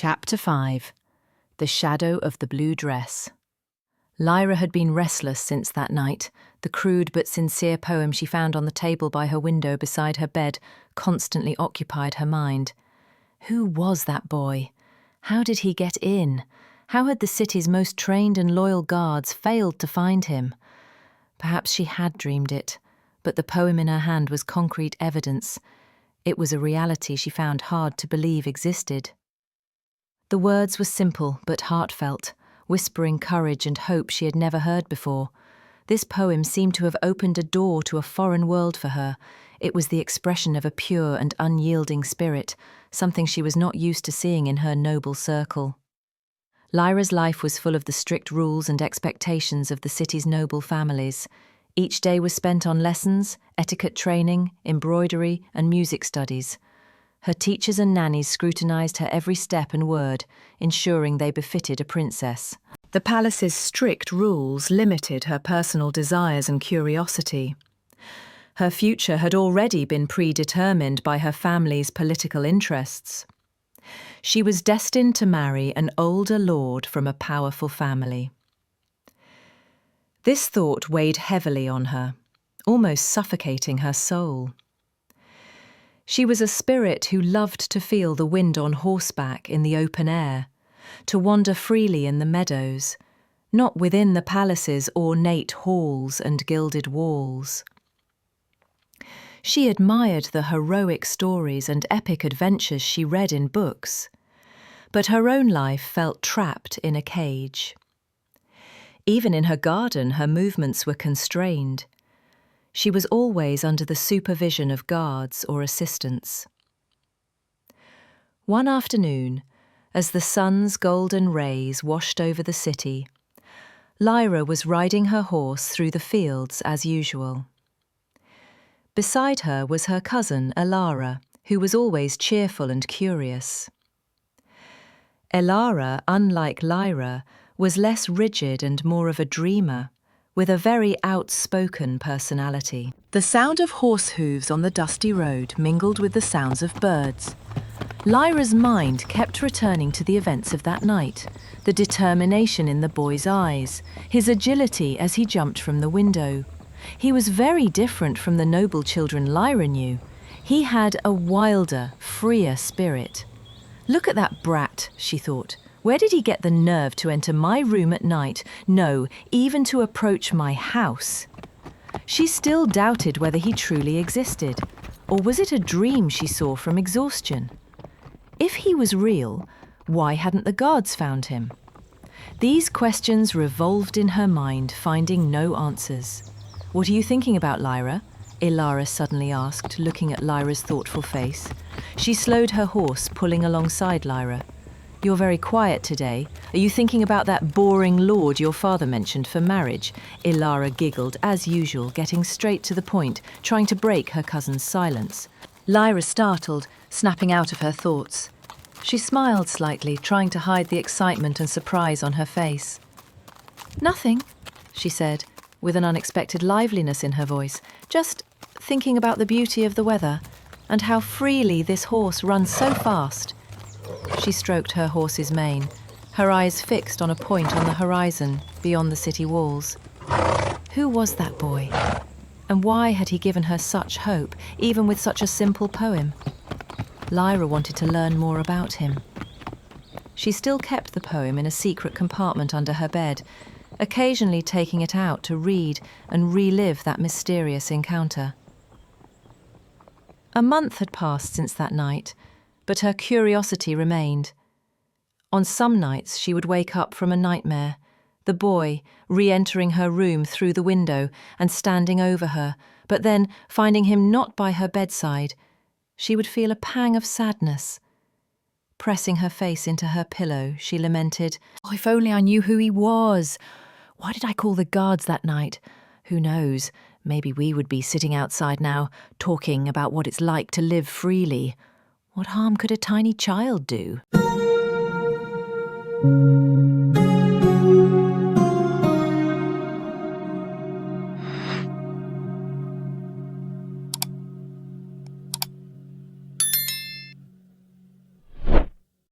Chapter 5. The Shadow of the Blue Dress. Lyra had been restless since that night. The crude but sincere poem she found on the table by her window beside her bed constantly occupied her mind. Who was that boy? How did he get in? How had the city's most trained and loyal guards failed to find him? Perhaps she had dreamed it, but the poem in her hand was concrete evidence. It was a reality she found hard to believe existed. The words were simple but heartfelt, whispering courage and hope she had never heard before. This poem seemed to have opened a door to a foreign world for her. It was the expression of a pure and unyielding spirit, something she was not used to seeing in her noble circle. Lyra's life was full of the strict rules and expectations of the city's noble families. Each day was spent on lessons, etiquette training, embroidery, and music studies. Her teachers and nannies scrutinized her every step and word, ensuring they befitted a princess. The palace's strict rules limited her personal desires and curiosity. Her future had already been predetermined by her family's political interests. She was destined to marry an older lord from a powerful family. This thought weighed heavily on her, almost suffocating her soul. She was a spirit who loved to feel the wind on horseback in the open air, to wander freely in the meadows, not within the palace's ornate halls and gilded walls. She admired the heroic stories and epic adventures she read in books, but her own life felt trapped in a cage. Even in her garden, her movements were constrained. She was always under the supervision of guards or assistants. One afternoon, as the sun's golden rays washed over the city, Lyra was riding her horse through the fields as usual. Beside her was her cousin Elara, who was always cheerful and curious. Elara, unlike Lyra, was less rigid and more of a dreamer, with a very outspoken personality. The sound of horse hooves on the dusty road mingled with the sounds of birds. Lyra's mind kept returning to the events of that night, the determination in the boy's eyes, his agility as he jumped from the window. He was very different from the noble children Lyra knew. He had a wilder, freer spirit. Look at that brat, she thought. Where did he get the nerve to enter my room at night? No, even to approach my house. She still doubted whether he truly existed, or was it a dream she saw from exhaustion? If he was real, why hadn't the guards found him? These questions revolved in her mind, finding no answers. "What are you thinking about, Lyra?" Elara suddenly asked, looking at Lyra's thoughtful face. She slowed her horse, pulling alongside Lyra. "You're very quiet today. Are you thinking about that boring lord your father mentioned for marriage?" Elara giggled, as usual, getting straight to the point, trying to break her cousin's silence. Lyra startled, snapping out of her thoughts. She smiled slightly, trying to hide the excitement and surprise on her face. "Nothing," she said, with an unexpected liveliness in her voice. "Just thinking about the beauty of the weather, and how freely this horse runs so fast." She stroked her horse's mane, her eyes fixed on a point on the horizon beyond the city walls. Who was that boy? And why had he given her such hope, even with such a simple poem? Lyra wanted to learn more about him. She still kept the poem in a secret compartment under her bed, occasionally taking it out to read and relive that mysterious encounter. A month had passed since that night, but her curiosity remained. On some nights she would wake up from a nightmare, the boy re-entering her room through the window and standing over her, but then, finding him not by her bedside, she would feel a pang of sadness. Pressing her face into her pillow, she lamented, "Oh, if only I knew who he was! Why did I call the guards that night? Who knows, maybe we would be sitting outside now, talking about what it's like to live freely. What harm could a tiny child do?"